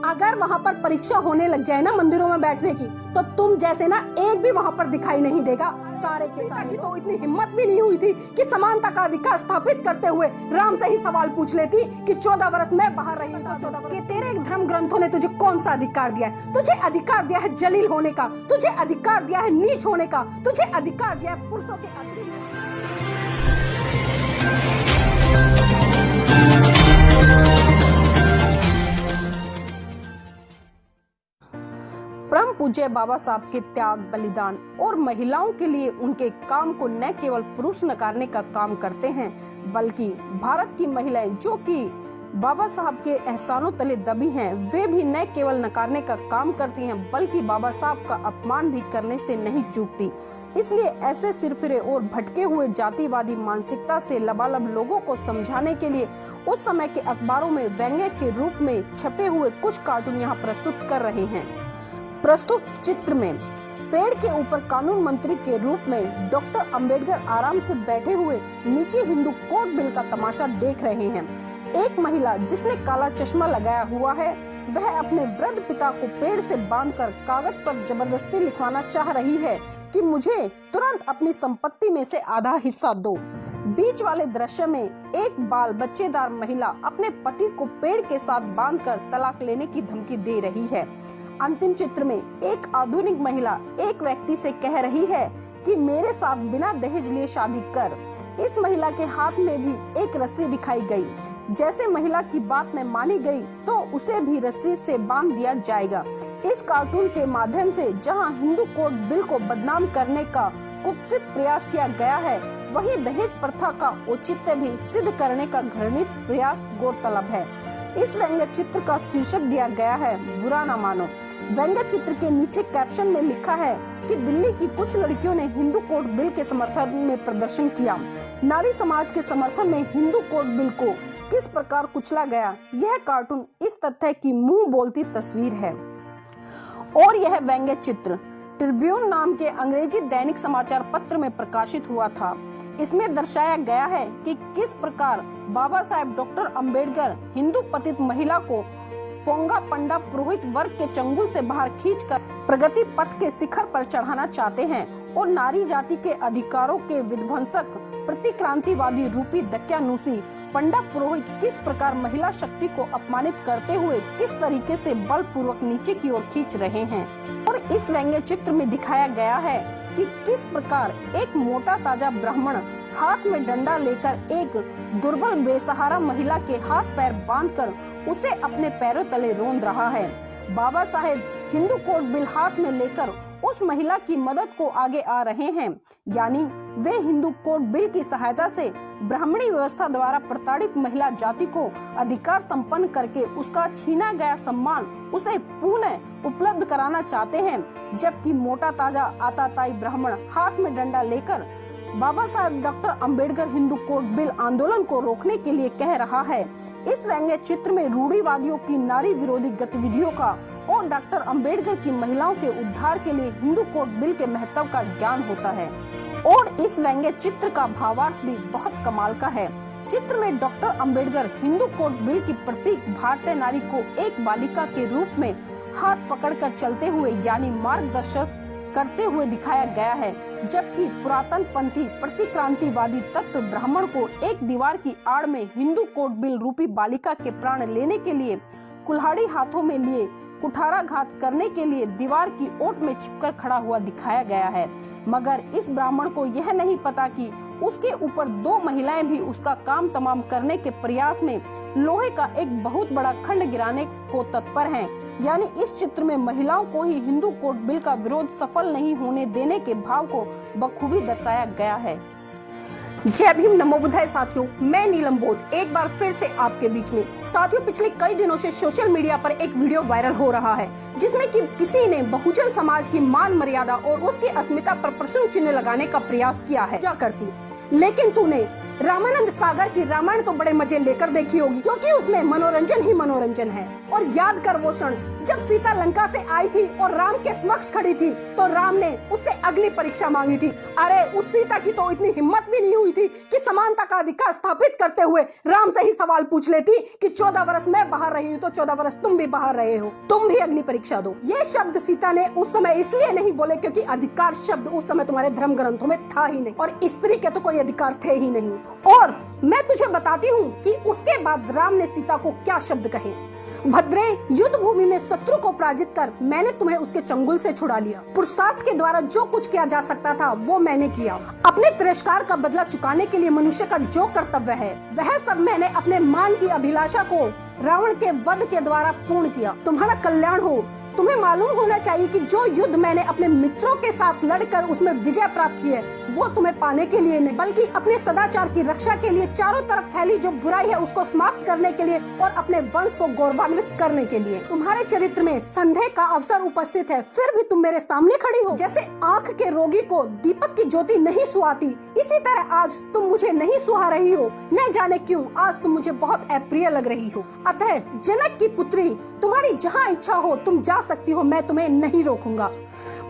अगर वहाँ पर परीक्षा होने लग जाए ना मंदिरों में बैठने की, तो तुम जैसे ना एक भी वहाँ पर दिखाई नहीं देगा। सारे के सारे तो इतनी हिम्मत भी नहीं हुई थी कि समानता का अधिकार स्थापित करते हुए राम से ही सवाल पूछ लेती कि 14 वर्ष में बाहर रही तो 14 वर्ष के तेरे धर्म ग्रंथों ने तुझे कौन सा अधिकार दिया है? तुझे अधिकार दिया है जलील होने का, तुझे अधिकार दिया है नीच होने का, तुझे अधिकार दिया है पुरुषों के अतिरिक्त। परम पूज्य बाबा साहब के त्याग, बलिदान और महिलाओं के लिए उनके काम को न केवल पुरुष नकारने का काम करते हैं, बल्कि भारत की महिलाएं जो कि बाबा साहब के एहसानों तले दबी हैं, वे भी न केवल नकारने का काम करती हैं, बल्कि बाबा साहब का अपमान भी करने से नहीं चूकती। इसलिए ऐसे सिरफिरे और भटके हुए जातिवादी मानसिकता से लबालब लोगों को समझाने के लिए उस समय के अखबारों में व्यंग्य के रूप में छपे हुए कुछ कार्टून यहाँ प्रस्तुत कर रहे हैं। प्रस्तुत चित्र में पेड़ के ऊपर कानून मंत्री के रूप में डॉक्टर अंबेडकर आराम से बैठे हुए नीचे हिंदू कोड बिल का तमाशा देख रहे हैं। एक महिला जिसने काला चश्मा लगाया हुआ है, वह अपने वृद्ध पिता को पेड़ से बांधकर कागज पर जबरदस्ती लिखवाना चाह रही है कि मुझे तुरंत अपनी संपत्ति में से आधा हिस्सा दो। बीच वाले दृश्य में एक बाल बच्चेदार महिला अपने पति को पेड़ के साथ बांधकर तलाक लेने की धमकी दे रही है। अंतिम चित्र में एक आधुनिक महिला एक व्यक्ति से कह रही है कि मेरे साथ बिना दहेज लिए शादी कर। इस महिला के हाथ में भी एक रस्सी दिखाई गई। जैसे महिला की बात न मानी गई तो उसे भी रस्सी से बांध दिया जाएगा। इस कार्टून के माध्यम से जहां हिंदू कोड बिल को बदनाम करने का कुत्सित प्रयास किया गया है, वहीं दहेज प्रथा का औचित्य भी सिद्ध करने का घृणित प्रयास गौरतलब है। इस व्यंग्य चित्र का शीर्षक दिया गया है बुरा न मानो। व्यंग्य चित्र के नीचे कैप्शन में लिखा है कि दिल्ली की कुछ लड़कियों ने हिंदू कोड बिल के समर्थन में प्रदर्शन किया। नारी समाज के समर्थन में हिंदू कोड बिल को किस प्रकार कुचला गया, यह कार्टून इस तथ्य की मुंह बोलती तस्वीर है। और यह व्यंग्य चित्र ट्रिब्यून नाम के अंग्रेजी दैनिक समाचार पत्र में प्रकाशित हुआ था। इसमें दर्शाया गया है कि किस प्रकार बाबा साहेब डॉक्टर अंबेडकर हिंदू पतित महिला को पोंगा पंडा पुरोहित वर्ग के चंगुल से बाहर खींचकर प्रगति पथ के शिखर पर चढ़ाना चाहते हैं और नारी जाति के अधिकारों के विध्वंसक प्रतिक्रांतिवादी रूपी दक्यानुसी पंडा पुरोहित किस प्रकार महिला शक्ति को अपमानित करते हुए किस तरीके से बलपूर्वक नीचे की ओर खींच रहे हैं। और इस व्यंग्य चित्र में दिखाया गया है कि किस प्रकार एक मोटा ताजा ब्राह्मण हाथ में डंडा लेकर एक दुर्बल बेसहारा महिला के हाथ पैर बांधकर उसे अपने पैरों तले रोंद रहा है। बाबा साहेब हिंदू कोड बिल हाथ में लेकर उस महिला की मदद को आगे आ रहे हैं, यानी वे हिंदू कोड बिल की सहायता से ब्राह्मणी व्यवस्था द्वारा प्रताड़ित महिला जाति को अधिकार संपन्न करके उसका छीना गया सम्मान उसे पुनः उपलब्ध कराना चाहते हैं। जबकि मोटा ताजा आताताई ब्राह्मण हाथ में डंडा लेकर Baba Saheb doctor Ambedkar Hindu code bill आंदोलन को रोकने के लिए कह रहा है। इस व्यंग्य चित्र में रूढ़िवादियों की नारी विरोधी गतिविधियों का और डॉक्टर अंबेडकर की महिलाओं के उद्धार के लिए हिंदू कोड बिल के महत्व का ज्ञान होता है। और इस व्यंग्य चित्र का भावार्थ भी बहुत कमाल का है। चित्र में doctor Ambedkar Hindu code bill की प्रतीक भारतीय नारी को एक बालिका के रूप में हाथ पकड़कर चलते हुए यानी मार्गदर्शक करते हुए दिखाया गया है, जबकि पुरातन पंथी प्रतिक्रांतिवादी तत्व ब्राह्मण को एक दीवार की आड़ में हिंदू कोड बिल रूपी बालिका के प्राण लेने के लिए कुल्हाड़ी हाथों में लिए कुठाराघात करने के लिए दीवार की ओट में चिपकर खड़ा हुआ दिखाया गया है। मगर इस ब्राह्मण को यह नहीं पता कि उसके ऊपर दो महिलाएं भी उसका काम तमाम करने के प्रयास में लोहे का एक बहुत बड़ा खंड गिराने को तत्पर हैं। यानी इस चित्र में महिलाओं को ही हिंदू कोड बिल का विरोध सफल नहीं होने देने के भाव को बखूबी दर्शाया गया है। जय भीम, नमो बुद्धाय साथियों, मैं नीलम बोध एक बार फिर से आपके बीच में। साथियों, पिछले कई दिनों से सोशल मीडिया पर एक वीडियो वायरल हो रहा है जिसमें कि किसी ने बहुजन समाज की मान मर्यादा और उसकी अस्मिता पर प्रश्न चिन्ह लगाने का प्रयास किया है। क्या करती, लेकिन तूने रामानंद सागर की रामायण तो बड़े मजे लेकर देखी होगी, क्योंकि उसमें मनोरंजन ही मनोरंजन है। और याद कर वो क्षण जब सीता लंका से आई थी और राम के समक्ष खड़ी थी, तो राम ने उससे अग्नि परीक्षा मांगी थी। अरे उस सीता की तो इतनी हिम्मत भी नहीं हुई थी कि समानता का अधिकार स्थापित करते हुए राम से ही सवाल पूछ लेती कि 14 वर्ष मैं बाहर रही हूँ तो 14 वर्ष तुम भी बाहर रहे हो, तुम भी अग्नि परीक्षा दो। ये शब्द सीता ने उस समय इसलिए नहीं बोले क्योंकि अधिकार शब्द उस समय तुम्हारे धर्म ग्रंथों में था ही नहीं, और स्त्री के तो कोई अधिकार थे ही नहीं। और मैं तुझे बताती हूँ कि उसके बाद राम ने सीता को क्या शब्द कहे। भद्रे, युद्ध भूमि में शत्रु को पराजित कर मैंने तुम्हें उसके चंगुल से छुड़ा लिया। पुरुषार्थ के द्वारा जो कुछ किया जा सकता था वो मैंने किया। अपने तिरस्कार का बदला चुकाने के लिए मनुष्य का जो कर्तव्य है वह सब मैंने अपने मान की अभिलाषा को रावण के वध के द्वारा पूर्ण किया। तुम्हारा कल्याण हो। तुम्हें मालूम होना चाहिए कि जो युद्ध मैंने अपने मित्रों के साथ लड़कर उसमें विजय प्राप्त की है वो तुम्हें पाने के लिए नहीं, बल्कि अपने सदाचार की रक्षा के लिए, चारों तरफ फैली जो बुराई है उसको समाप्त करने के लिए और अपने वंश को गौरवान्वित करने के लिए। तुम्हारे चरित्र में संदेह का अवसर उपस्थित है, फिर भी तुम मेरे सामने खड़ी हो। जैसे आँख के रोगी को दीपक की ज्योति नहीं सुहाती, इसी तरह आज तुम मुझे नहीं सुहा रही हो। न जाने क्यों आज तुम मुझे बहुत अप्रिय लग रही हो। अतः जनक की पुत्री, तुम्हारी जहाँ इच्छा हो तुम जा सकती हो, मैं तुम्हें नहीं रोकूंगा।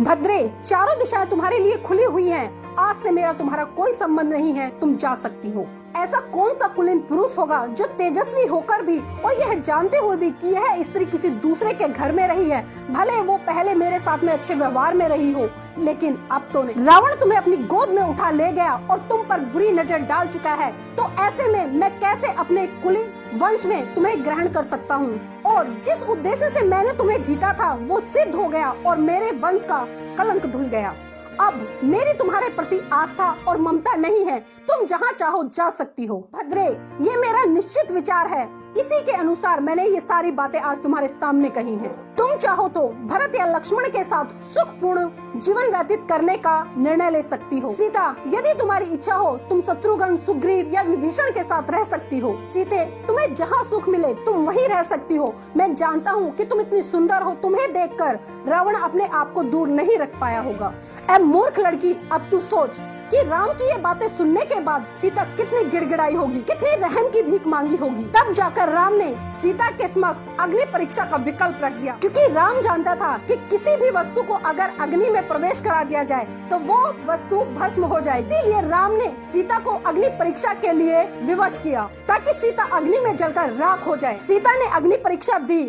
भद्रे, चारों दिशाएं तुम्हारे लिए खुली हुई हैं। आज से मेरा तुम्हारा कोई संबंध नहीं है, तुम जा सकती हो। ऐसा कौन सा कुलीन पुरुष होगा जो तेजस्वी होकर भी और यह जानते हुए भी कि यह स्त्री किसी दूसरे के घर में रही है, भले वो पहले मेरे साथ में अच्छे व्यवहार में रही हो, लेकिन अब तो नहीं। रावण तुम्हें अपनी गोद में उठा ले गया और तुम पर बुरी नजर डाल चुका है, तो ऐसे में मैं कैसे अपने कुली वंश में तुम्हें ग्रहण कर सकता हूँ? और जिस उद्देश्य से मैंने तुम्हें जीता था वो सिद्ध हो गया और मेरे वंश का कलंक धुल गया। अब मेरी तुम्हारे प्रति आस्था और ममता नहीं है, तुम जहाँ चाहो जा सकती हो। भद्रे, ये मेरा निश्चित विचार है, इसी के अनुसार मैंने ये सारी बातें आज तुम्हारे सामने कही हैं। तुम चाहो तो भरत या लक्ष्मण के साथ सुखपूर्ण जीवन व्यतीत करने का निर्णय ले सकती हो। सीता, यदि तुम्हारी इच्छा हो तुम शत्रुघ्न, सुग्रीव या विभीषण के साथ रह सकती हो। सीते, तुम्हें जहाँ सुख मिले तुम वहीं रह सकती हो। मैं जानता हूँ कि तुम इतनी सुंदर हो, तुम्हें देखकर रावण अपने आप को दूर नहीं रख पाया होगा। ऐ मूर्ख लड़की, अब तू सोच कि राम की ये बातें सुनने के बाद सीता कितनी गिड़गिड़ाई होगी, कितनी रहम की भीख मांगी होगी। तब जाकर राम ने सीता के समक्ष अग्नि परीक्षा का विकल्प रख दिया, क्योंकि राम जानता था कि किसी भी वस्तु को अगर अग्नि में प्रवेश करा दिया जाए तो वो वस्तु भस्म हो जाए। इसीलिए राम ने सीता को अग्नि परीक्षा के लिए विवश किया, ताकि सीता अग्नि में जलकर राख हो जाए। सीता ने अग्नि परीक्षा दी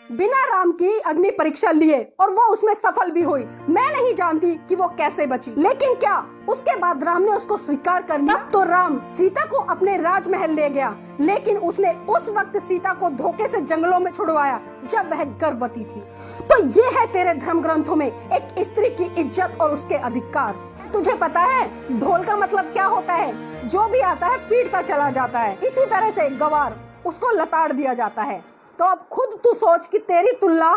बिना राम की अग्नि परीक्षा लिए, और वो उसमें सफल भी हुई। मैं नहीं जानती कि वो कैसे बची, लेकिन क्या उसके बाद राम ने उसको स्वीकार कर लिया? तो राम सीता को अपने राजमहल ले गया, लेकिन उसने उस वक्त सीता को धोखे से जंगलों में छुड़वाया जब वह गर्भवती थी। तो ये है तेरे धर्म ग्रंथों में एक स्त्री की इज्जत और उसके अधिकार। तुझे पता है ढोल का मतलब क्या होता है? जो भी आता है पीटता चला जाता है। इसी तरह से गवार, उसको लताड़ दिया जाता है। तो अब खुद तू सोच कि तेरी तुलना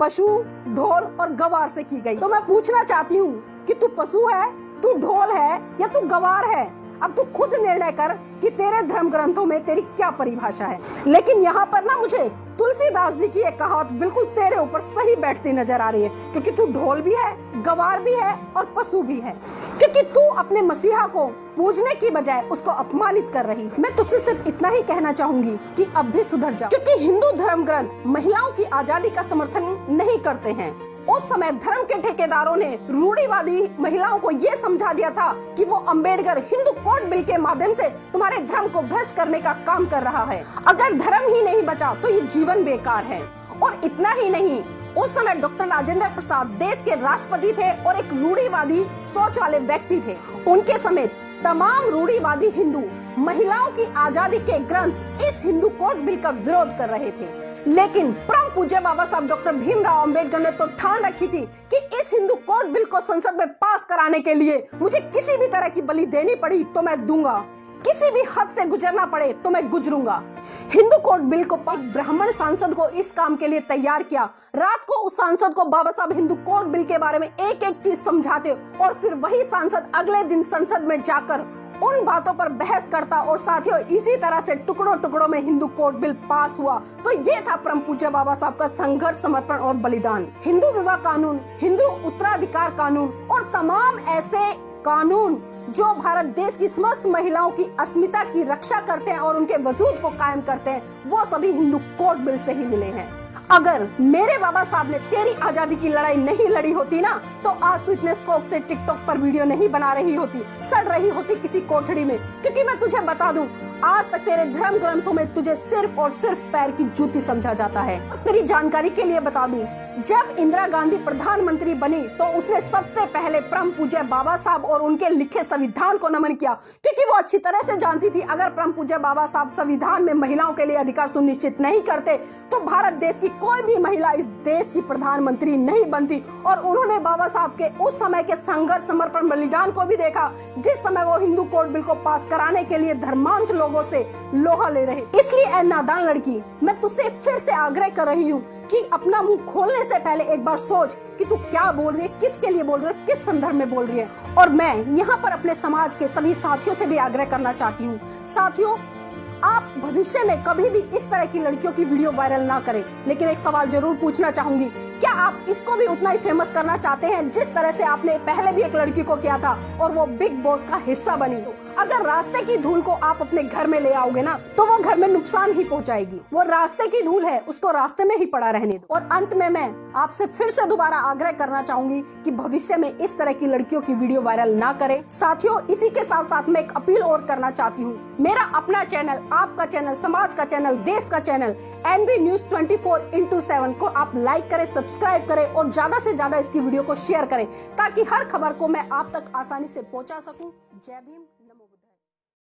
पशु, ढोल और गवार से की गई। तो मैं पूछना चाहती हूँ कि तू पशु है, तू ढोल है या तू गवार है? अब तू खुद निर्णय कर कि तेरे धर्म ग्रंथों में तेरी क्या परिभाषा है। लेकिन यहाँ पर ना मुझे तुलसीदास जी की एक कहावत बिल्कुल तेरे ऊपर सही बैठती नजर आ रही है, क्योंकि तू ढोल भी है, गवार भी है और पशु भी है, क्योंकि तू अपने मसीहा को पूजने की बजाय उसको अपमानित कर रही है। मैं तुझसे सिर्फ इतना ही कहना चाहूंगी कि अब भी सुधर जा, क्योंकि हिंदू धर्म ग्रंथ महिलाओं की आजादी का समर्थन नहीं करते हैं। उस समय धर्म के ठेकेदारों ने रूढ़िवादी महिलाओं को ये समझा दिया था कि वो अंबेडकर हिंदू कोड बिल के माध्यम से तुम्हारे धर्म को भ्रष्ट करने का काम कर रहा है। अगर धर्म ही नहीं बचा तो ये जीवन बेकार है। और इतना ही नहीं, उस समय डॉक्टर राजेंद्र प्रसाद देश के राष्ट्रपति थे और एक रूढ़िवादी सोच वाले व्यक्ति थे। उनके समेत तमाम रूढ़िवादी हिंदू महिलाओं की आजादी के ग्रंथ इस हिंदू कोड बिल का विरोध कर रहे थे। लेकिन परम पूज्य बाबा साहब डॉक्टर भीमराव अंबेडकर ने तो ठान रखी थी कि इस हिंदू कोड बिल को संसद में पास कराने के लिए मुझे किसी भी तरह की बलि देनी पड़ी तो मैं दूंगा, किसी भी हद से गुजरना पड़े तो मैं गुजरूंगा। हिंदू कोड बिल को एक ब्राह्मण सांसद को इस काम के लिए तैयार किया। रात को उस सांसद को बाबा साहब हिंदू कोड बिल के बारे में एक एक चीज समझाते और फिर वही सांसद अगले दिन संसद में जाकर उन बातों पर बहस करता। और साथियों, इसी तरह से टुकड़ों टुकड़ों में हिंदू कोड बिल पास हुआ। तो ये था परम पूज्य बाबा साहब का संघर्ष, समर्पण और बलिदान। हिंदू विवाह कानून, हिंदू उत्तराधिकार कानून और तमाम ऐसे कानून जो भारत देश की समस्त महिलाओं की अस्मिता की रक्षा करते हैं और उनके वजूद को कायम करते हैं, वो सभी हिंदू कोड बिल से ही मिले हैं। अगर मेरे बाबा साहब ने तेरी आजादी की लड़ाई नहीं लड़ी होती ना, तो आज तू इतने शौक से टिकटॉक पर वीडियो नहीं बना रही होती, सड़ रही होती किसी कोठड़ी में। क्योंकि मैं तुझे बता दूं, आज तक तेरे धर्म ग्रंथों में तुझे सिर्फ और सिर्फ पैर की जूती समझा जाता है। तेरी जानकारी के लिए बता दूं, जब इंदिरा गांधी प्रधानमंत्री बनी तो उसने सबसे पहले परम पूज्य बाबा साहब और उनके लिखे संविधान को नमन किया, क्योंकि वो अच्छी तरह से जानती थी अगर परम पूज्य बाबा साहब संविधान में महिलाओं के लिए अधिकार सुनिश्चित नहीं करते तो भारत देश की कोई भी महिला इस देश की प्रधानमंत्री नहीं बनती। और उन्होंने बाबा साहब के उस समय के संघर्ष, समर्पण, बलिदान को भी देखा, जिस समय वो हिंदू कोड बिल को पास कराने के लिए धर्मांध लोगों से लोहा ले रहे। इसलिए ऐ नादान लड़की, मैं तुझसे फिर से आग्रह कर रही हूँ कि अपना मुंह खोलने से पहले एक बार सोच कि तू क्या बोल रही है, किसके लिए बोल रही है, किस संदर्भ में बोल रही है। और मैं यहाँ पर अपने समाज के सभी साथियों से भी आग्रह करना चाहती हूँ, साथियों, आप भविष्य में कभी भी इस तरह की लड़कियों की वीडियो वायरल ना करें। लेकिन एक सवाल जरूर पूछना चाहूंगी, क्या आप इसको भी उतना ही फेमस करना चाहते हैं जिस तरह से आपने पहले भी एक लड़की को किया था और वो बिग बॉस का हिस्सा बनी? तो अगर रास्ते की धूल को आप अपने घर में ले आओगे ना, तो वो घर में नुकसान ही पहुंचाएगी। वो रास्ते की धूल है, उसको रास्ते में ही पड़ा रहने दो। और अंत में मैं आपसे फिर से दोबारा आग्रह करना चाहूंगी कि भविष्य में इस तरह की लड़कियों की वीडियो वायरल ना करें। साथियों, इसी के साथ साथ मैं एक अपील और करना चाहती हूँ। मेरा अपना चैनल, आपका चैनल, समाज का चैनल, देश का चैनल NB News 24/7 को आप लाइक करें, सब्सक्राइब करें और ज्यादा से ज्यादा इसकी वीडियो को शेयर करें, ताकि हर खबर को मैं आप तक आसानी से पहुंचा सकूं। जय भीम।